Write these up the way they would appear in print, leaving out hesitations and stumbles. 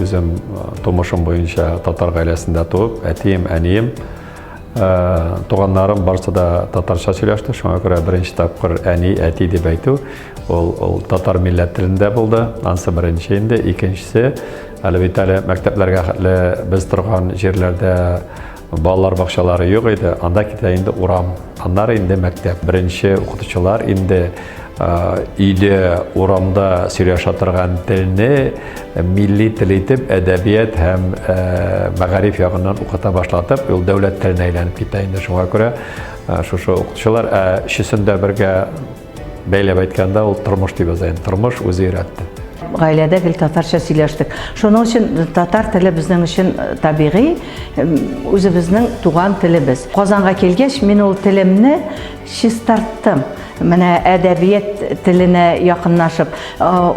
үзем тумышым буенча татар гаиләсендә туып, әтием, әнием, туганнарым барысы да татарча сөйләште. Шуңа күрә беренче тапкыр әни, әти дип әйтү ул татар милләт телендә булды. Ансы беренче инде, икенчесе әле бит әле мәктәпләргә хәтле без торган җирләрдә балалар бакчалары юк иде. Анда китә инде урам. Аннары инде мәктәп. Беренче укытучылар инде өйдә урамда сөйләшә торган телне милли тел итеп әдәбият һәм мәгариф ягыннан укыта башлатып, ул дәүләт теленә әйләнеп китә инде. Шуңа күрә шушы укытучылар өчесендә бергә бәйләп әйткәндә ул тормыш дип яза. Тормыш үзе өйрәтте. Гаиләдә гел татарча сөйләштек. Шуның өчен татар теле безнең өчен табигый, үзебезнең туган телебез. Казанга килгәч, мин ул телемне чистарттым. Менә әдәбият теленә якынлашып,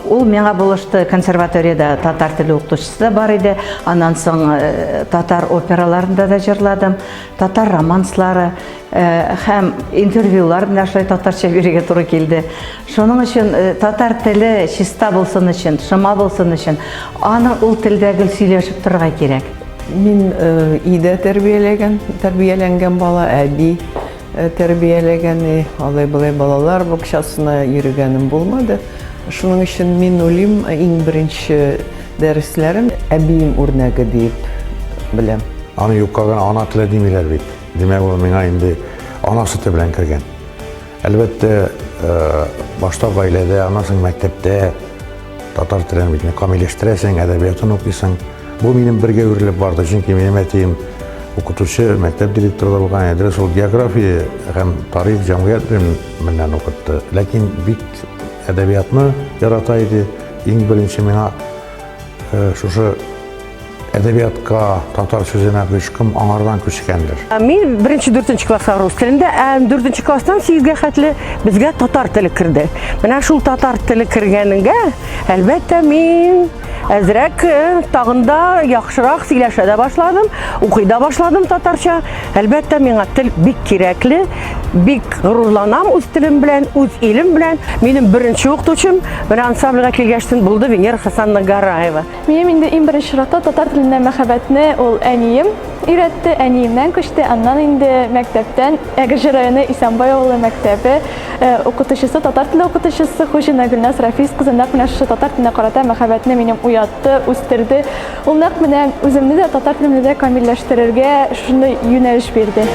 ул миңа булышты. Консерваториядә татар теле укытучысы да бар иде. Аннан соң татар операларында да җырладым, татар романслары һәм интервьюлар белән шулай татарча бирергә туры килде. Шуның өчен татар теле чиста булсын өчен, шыма булсын өчен, аны ул телдә гел сөйләшеп торырга кирәк. Мин өйдә тәрбияләнгән бала, әби тәрбияләгән, алай-болай балалар бакчасына йөргәнем булмады. Шуның өчен мин уйлыйм, иң беренче дәресләрем әбием үрнәге дип беләм. Аны юккаган ана теле димиләр бит. Демәк, ул миңа инде ана сөте белән кергән. Әлбәттә, башта гаиләдә, аннан мәктәптә татар телен бит камилләштерәсең, әдәбиятын укыйсың. Бу минем бергә үрелеп барды, чөнки минем әтием укытучы, мәктәп директоры булган иде. Ул география һәм тарих, җәмгыять белән укытты. Ләкин бик әдәбиятны ярата иде. Иң беренче миңа шушы әдәбиятка, татар сүзенә гыйшкым аңардан күчкәндер. Мин беренче 4-нче класста рус телендә, 4-нче класстан 8-гә хәтле безгә татар теле керде. Менә шул татар теле кергәнеңгә, әлбәттә, мин әзрәк тагында яхшырак сөйләшә дә башладым, укый да башладым татарча. Әлбәттә, миңа тел бик кирәкле, бик горурланам үз телем белән, үз илем белән. Минем беренче укытучым менә ансамбльгә килгәчтен булды Венера Хасанова. Минем инде иң беренче чиратта татар теленә мәхәббәтне ул әнием өйрәтте, әниемнән күчте. Аннан инде мәктәптән Әгерҗе районы Исәнбай авылы мәктәбе укытучысы, татар теле укытучысы Хуҗина Гөлназ Рафис кызы нәкъ менә шушы татар теленә карата мәхәббәтне минем уятты, үстерде. Ул нәкъ менә үземне дә татар теленә дә камилләштерергә шундый юнәлеш бирде.